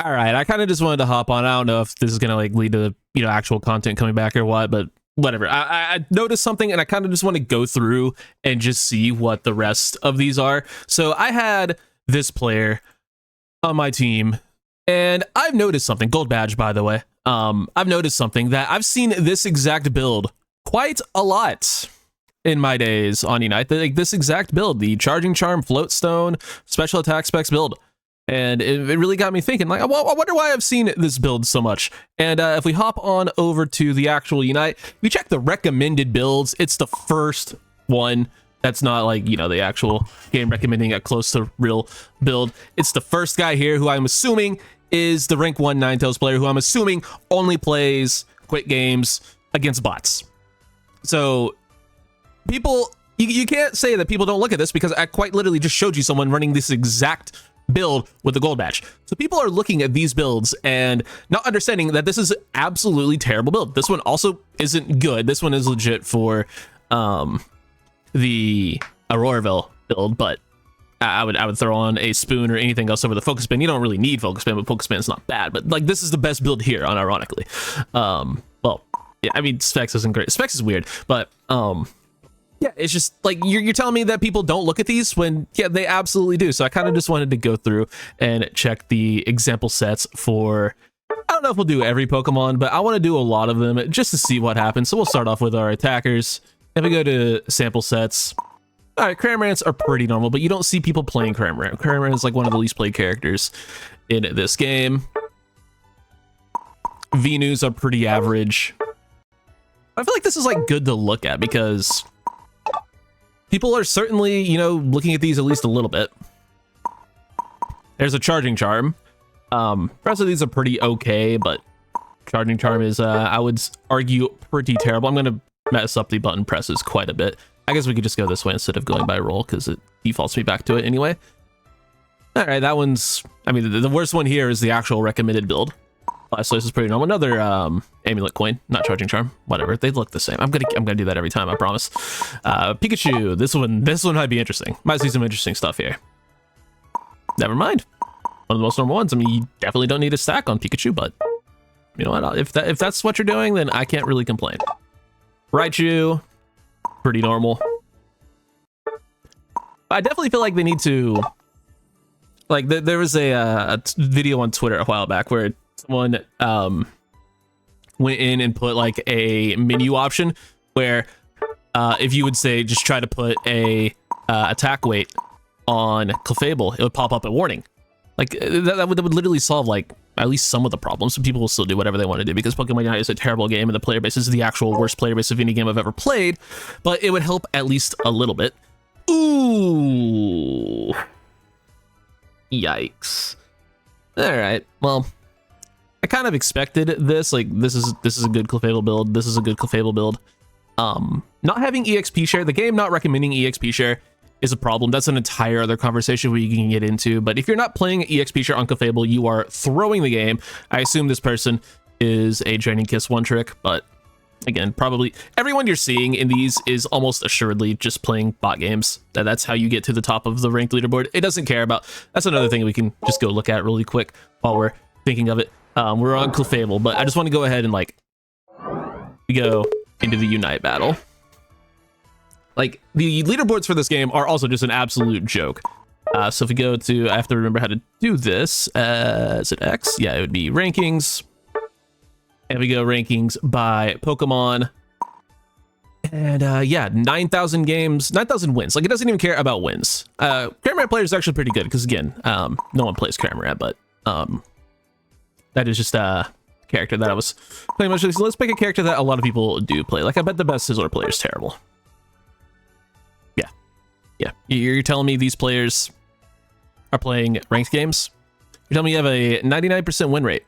All right, I kind of just wanted to hop on. I don't know if this is gonna like lead to actual content coming back or what, but whatever. I noticed something, and I kind of just want to go through and just see what the rest of these are. So I had this player on my team, and I've noticed something. Gold badge, by the way. I've noticed something that I've seen this exact build quite a lot in my days on Unite. Like this exact build, the Charging Charm, Float Stone, Special Attack Specs build. And it really got me thinking, like, I wonder why I've seen this build so much. And if we hop on over to the actual Unite, we check the recommended builds. It's the first one that's not like, the actual game recommending a close to real build. It's the first guy here who I'm assuming is the rank 1 Ninetales player, who I'm assuming only plays quick games against bots. So people, you can't say that people don't look at this, because I quite literally just showed you someone running this exact build with the gold badge. So people are looking at these builds and not understanding that this is absolutely terrible build. This one also isn't good. This one is legit for the Auroraville build, but I would throw on a spoon or anything else over the focus spin. You don't really need focus spin, but focus spin is not bad. But like, this is the best build here, unironically. Well, yeah, I mean, Specs isn't great. Specs is weird, but yeah, it's just like you're telling me that people don't look at these when, yeah, they absolutely do. So I kind of just wanted to go through and check the example sets for, I don't know if we'll do every Pokemon, but I want to do a lot of them just to see what happens. So we'll start off with our attackers. If we go to sample sets, all right, Cramorants are pretty normal, but you don't see people playing Cramorant. Cramorant is like one of the least played characters in this game. Venus are pretty average. I feel like this is like good to look at because people are certainly, looking at these at least a little bit. There's a Charging Charm. The rest of these are pretty okay, but Charging Charm is, I would argue, pretty terrible. I'm going to mess up the button presses quite a bit. I guess we could just go this way instead of going by roll, because it defaults me back to it anyway. All right, that one's, I mean, the worst one here is the actual recommended build. So this is pretty normal. Another amulet coin, not Charging Charm, whatever. They look the same. I'm gonna do that every time, I promise. Pikachu, this one might be interesting. Might see some interesting stuff here. Never mind. One of the most normal ones. I mean, you definitely don't need a stack on Pikachu, but you know what? If that's what you're doing, then I can't really complain. Raichu, pretty normal. I definitely feel like they need to, like, there was a video on Twitter a while back where someone went in and put like a menu option where if you would say just try to put a attack weight on Clefable, it would pop up a warning. Like that would literally solve like at least some of the problems. So people will still do whatever they want to do, because Pokemon Unite is a terrible game and the player base is the actual worst player base of any game I've ever played, but it would help at least a little bit. Ooh, yikes. All right, well, I kind of expected this. Like, this is a good Clefable build. This is a good Clefable build. Not having EXP share, the game not recommending EXP share is a problem. That's an entire other conversation we can get into. But if you're not playing EXP share on Clefable, you are throwing the game. I assume this person is a Draining Kiss one trick, but again, probably everyone you're seeing in these is almost assuredly just playing bot games. That's how you get to the top of the ranked leaderboard. It doesn't care about. That's another thing we can just go look at really quick while we're thinking of it. We're on Clefable, but I just want to go ahead and like we go into the Unite battle. Like, the leaderboards for this game are also just an absolute joke. So if we go to, I have to remember how to do this. Is it X? Yeah, it would be rankings. And we go rankings by Pokemon. And yeah, 9,000 games, 9,000 wins. Like, it doesn't even care about wins. Cramorant player is actually pretty good because, again, no one plays Cramorant, but that is just a character that I was playing much. So let's pick a character that a lot of people do play. Like, I bet the best Sizzler player is terrible. Yeah, you're telling me these players are playing ranked games? You're telling me you have a 99% win rate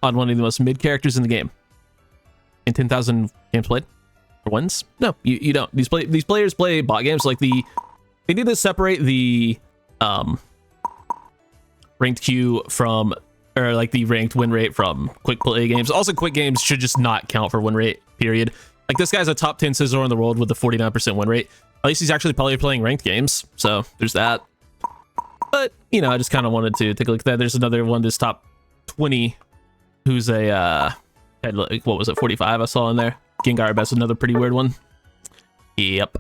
on one of the most mid characters in the game in 10,000 games played or wins? No, you don't. These players play bot games. Like they need to separate the ranked queue from, or like the ranked win rate from quick play games. Also, quick games should just not count for win rate, period. Like, this guy's a top 10 Sizzler in the world with a 49% win rate. At least he's actually probably playing ranked games, so there's that. But, I just kind of wanted to take a look at that. There's another one, this top 20, who's a had, like, what was it, 45 I saw in there. Gyarados, another pretty weird one. Yep.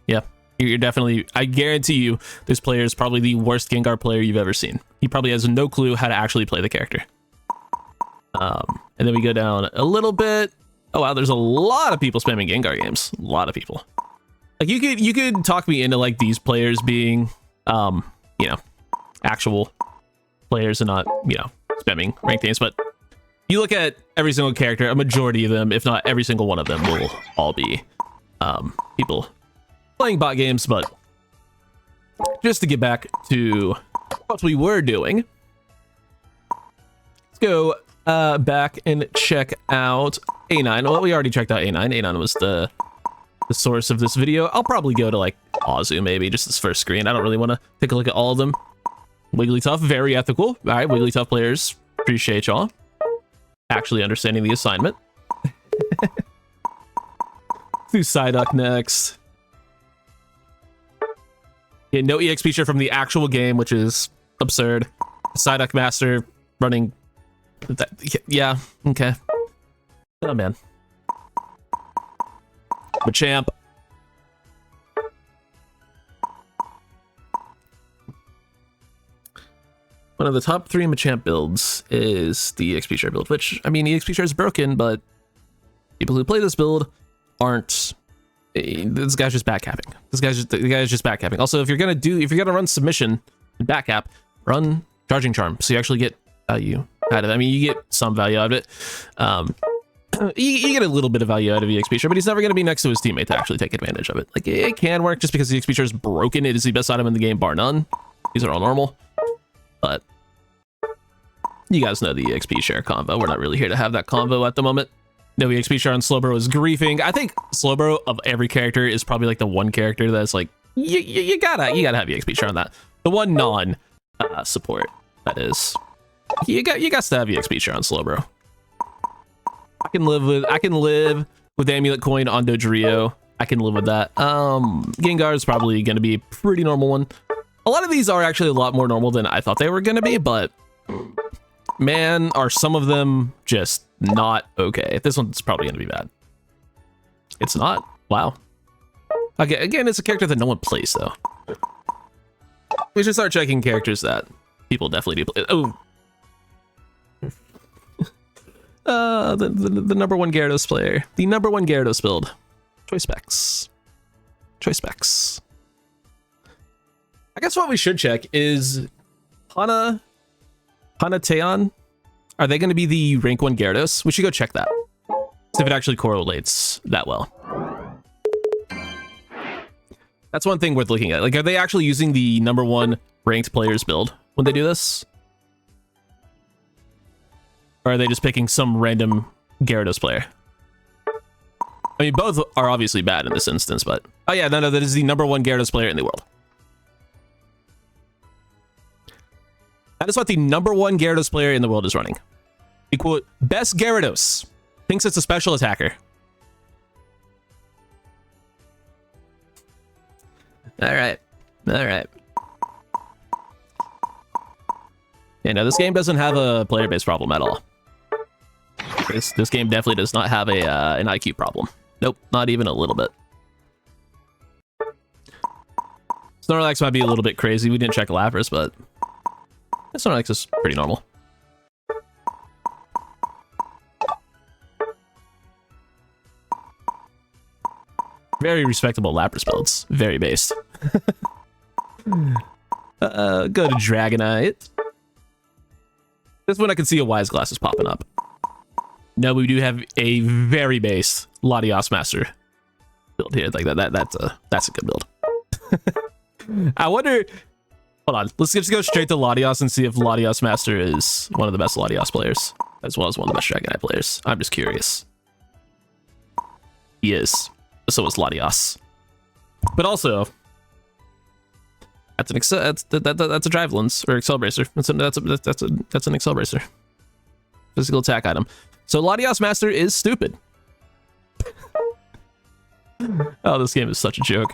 Yeah, you're definitely, I guarantee you this player is probably the worst Gengar player you've ever seen. He probably has no clue how to actually play the character. And then we go down a little bit. Oh wow, there's a lot of people spamming Gengar games. A lot of people. Like you could talk me into like these players being you know, actual players and not, you know, spamming ranked games, but you look at every single character, a majority of them, if not every single one of them, will all be people playing bot games. But just to get back to what we were doing, let's go back and check out A9. Well, we already checked out A9. A9 was the source of this video. I'll probably go to like Azu, maybe just this first screen. I don't really want to take a look at all of them. Wigglytuff, very ethical. All right, Wigglytuff players, appreciate y'all actually understanding the assignment. Do Psyduck next. Yeah, no EXP share from the actual game, which is absurd. Psyduck Master running that, yeah, okay. Oh man. Machamp. One of the top 3 Machamp builds is the EXP share build, which, I mean, EXP share is broken, but people who play this build aren't. This guy's just backcapping. The guy's just backcapping. Also, if you're gonna run submission and backcap, run Charging Charm, so you actually get value out of it. I mean, you get some value out of it. You get a little bit of value out of EXP share, but he's never going to be next to his teammate to actually take advantage of it. Like, it can work just because the EXP share is broken. It is the best item in the game, bar none. These are all normal. But you guys know the EXP share convo. We're not really here to have that convo at the moment. No EXP share on Slowbro is griefing. I think Slowbro of every character is probably like the one character that's like, you gotta have EXP share on that. The one non support, that is. You got to have EXP share on Slowbro. I can live with Amulet Coin on Dodrio. I can live with that. Gengar is probably going to be a pretty normal one. A lot of these are actually a lot more normal than I thought they were going to be, but man, are some of them just not okay. This one's probably going to be bad. It's not. Wow. Okay, again, it's a character that no one plays, though. We should start checking characters that people definitely do play. Oh. The number one Gyarados player. The number one Gyarados build. Choice specs. Choice specs. I guess what we should check is Hanateon. Are they going to be the rank 1 Gyarados? We should go check that. See if it actually correlates that well. That's one thing worth looking at. Like, are they actually using the number 1 ranked players build when they do this? Or are they just picking some random Gyarados player? I mean, both are obviously bad in this instance, but... Oh yeah, no, that is the number 1 Gyarados player in the world. That is what the number 1 Gyarados player in the world is running. The quote, best Gyarados. Thinks it's a special attacker. Alright. Alright. Yeah, no, this game doesn't have a player-based problem at all. This game definitely does not have a an IQ problem. Nope, not even a little bit. Snorlax might be a little bit crazy. We didn't check Lapras, but Snorlax is pretty normal. Very respectable Lapras builds. Very based. Go to Dragonite. This one I can see a Wise Glasses popping up. No, we do have a very base Latias Master build here. Like that's a good build. I wonder. Hold on. Let's just go straight to Latias and see if Latias Master is one of the best Latias players, as well as one of the best Dragonite players. I'm just curious. He is. So is Latias. But also, that's a Drive Lens or Excel Bracer. That's an Excel Bracer. Physical attack item. So Latias Master is stupid. Oh, this game is such a joke.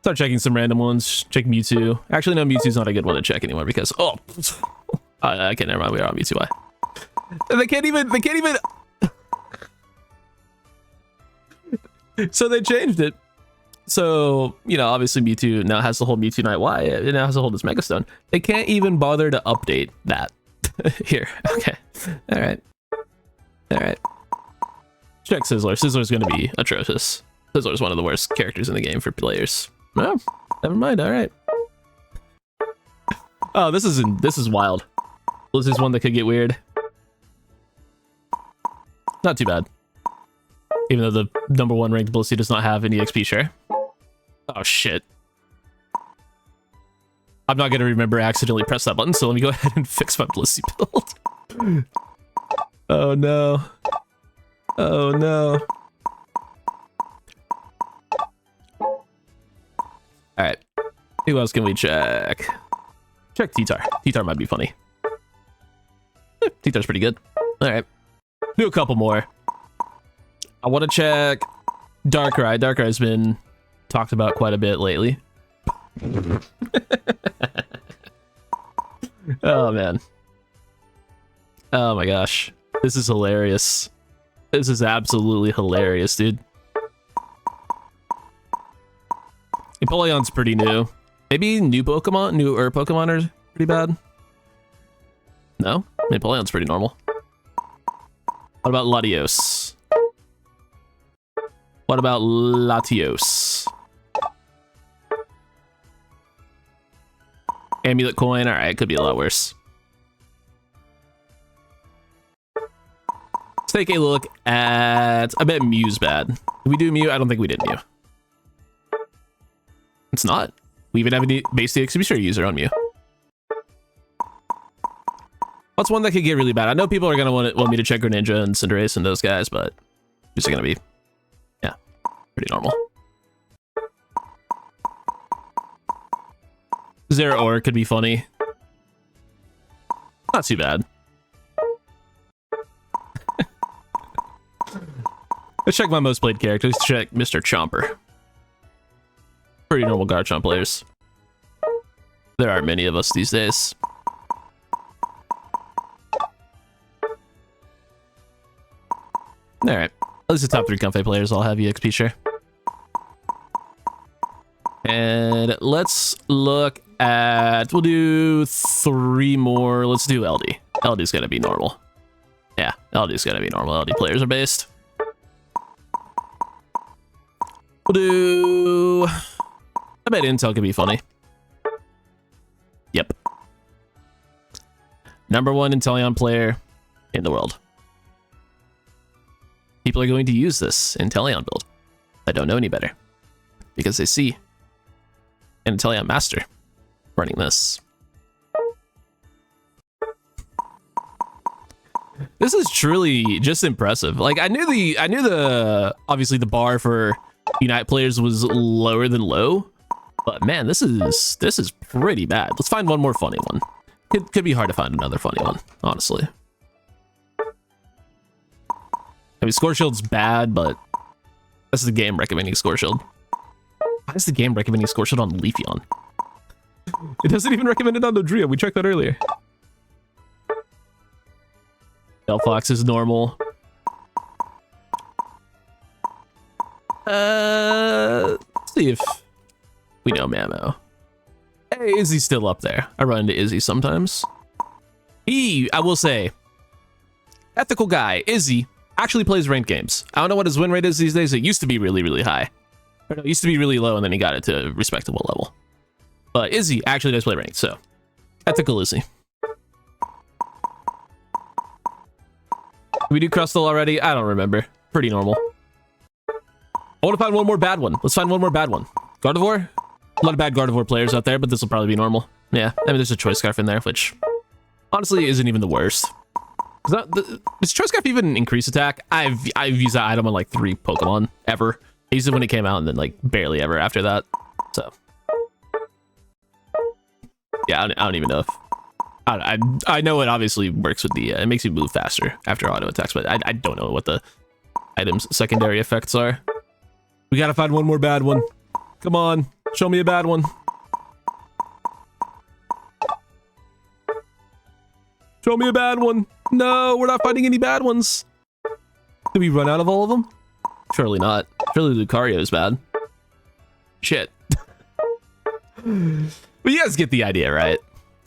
Start checking some random ones. Check Mewtwo. Actually, no, Mewtwo's not a good one to check anymore because I can't. Never mind. We are on Mewtwo. They can't even. So they changed it. So, you know, obviously Mewtwo now has to hold Mewtwo Night Y. It now has to hold its Mega Stone. They can't even bother to update that. Here. Okay. All right. Check Sizzler. Sizzler's going to be atrocious. Sizzler's one of the worst characters in the game for players. No, never mind. All right. Oh, this is wild. This is one that could get weird. Not too bad. Even though the #1 ranked Blissey does not have an EXP share. Oh, shit. I'm not going to remember I accidentally press that button, so let me go ahead and fix my Blissey build. Oh, no. Oh, no. Alright. Who else can we check? Check T-Tar. T-Tar might be funny. T-Tar's pretty good. Alright. Do a couple more. I want to check Darkrai. Darkrai's been talked about quite a bit lately. Oh, man. Oh, my gosh. This is hilarious. This is absolutely hilarious, dude. Empoleon's pretty new. Maybe newer Pokemon are pretty bad. No? Empoleon's pretty normal. What about Latios? What about Latios? Amulet Coin. All right, could be a lot worse. Let's take a look at... I bet Mew's bad. Did we do Mew? I don't think we did Mew. It's not. We even have a base EXP share user on Mew. What's one that could get really bad? I know people are going to want me to check Greninja and Cinderace and those guys, but who's it going to be? Yeah, pretty normal. Zeraora could be funny. Not too bad. Let's check my most played characters. Check Mr. Chomper. Pretty normal Garchomp players. There aren't many of us these days. Alright. At least the top 3 Comfey players all have EXP share. And let's look at... We'll do 3 more. Let's do LD. LD's gonna be normal. Yeah, LD's gonna be normal. LD players are based. We'll do... I bet Intel could be funny. Yep. #1 Inteleon player in the world. People are going to use this Inteleon build. I don't know any better. Because they see an Inteleon master running this. This is truly just impressive. Like I knew the obviously the bar for Unite players was lower than low, but man, this is pretty bad. Let's find one more funny one. It could be hard to find another funny one, honestly. I mean, Score Shield's bad, but that's the game recommending Score Shield. Why is the game recommending Score Shield on Leafeon? It doesn't even recommend it on Dodrio. We checked that earlier. Delphox is normal. Let's see if we know Mamo. Hey, Izzy's still up there. I run into Izzy sometimes. I will say, ethical guy, Izzy, actually plays ranked games. I don't know what his win rate is these days. It used to be really, really high. Or no, it used to be really low, and then he got it to a respectable level. But Izzy actually does play ranked, so ethical Izzy. Did we do Crustle already? I don't remember. Pretty normal. I want to find one more bad one. Let's find one more bad one. Gardevoir? A lot of bad Gardevoir players out there, but this will probably be normal. Yeah, I mean, there's a Choice Scarf in there, which honestly isn't even the worst. Does Choice Scarf even increase attack? I've used that item on like 3 Pokemon ever. I used it when it came out and then like barely ever after that. So yeah, I don't even know if I know it obviously works with the it makes you move faster after auto attacks, but I don't know what the item's secondary effects are. We gotta find one more bad one. Come on. Show me a bad one. Show me a bad one. No, we're not finding any bad ones. Did we run out of all of them? Surely not. Surely Lucario is bad. Shit. But you guys get the idea, right?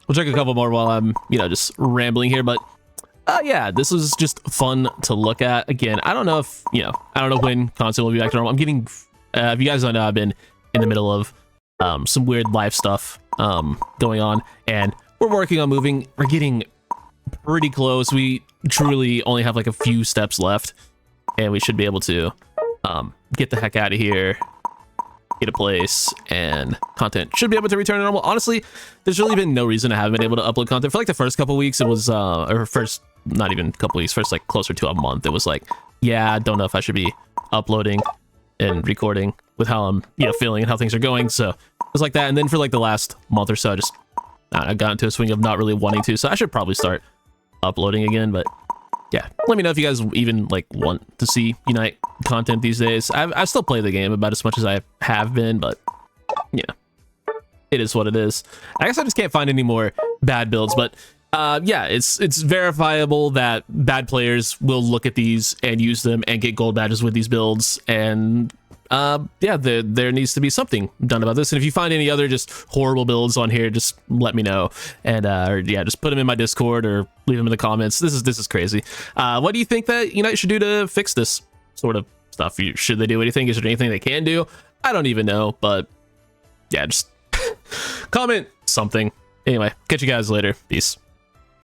We'll check a couple more while I'm, you know, just rambling here. But yeah, this was just fun to look at. Again, I don't know if, you know, I don't know when content will be back to normal. I'm getting, if you guys don't know, I've been in the middle of some weird life stuff going on. And we're working on moving. We're getting pretty close. We truly only have like a few steps left. And we should be able to get the heck out of here, get a place, and content should be able to return to normal. Honestly, there's really been no reason I haven't been able to upload content. For like the first couple weeks, it was, or first, not even a couple weeks, first like closer to a month, it was like, yeah, I don't know if I should be uploading and recording with how I'm, you know, feeling and how things are going. So it was like that. And then for like the last month or so, I got into a swing of not really wanting to. So I should probably start uploading again, but yeah, let me know if you guys even like want to see Unite content these days. I still play the game about as much as I have been, but yeah, it is what it is. I guess I just can't find any more bad builds, but yeah, it's verifiable that bad players will look at these and use them and get gold badges with these builds. And yeah, there needs to be something done about this. And if you find any other just horrible builds on here, just let me know. And or yeah, just put them in my Discord or leave them in the comments. This is crazy. What do you think that Unite should do to fix this sort of stuff? Should they do anything? Is there anything they can do? I don't even know, but yeah, just comment something. Anyway, catch you guys later. Peace.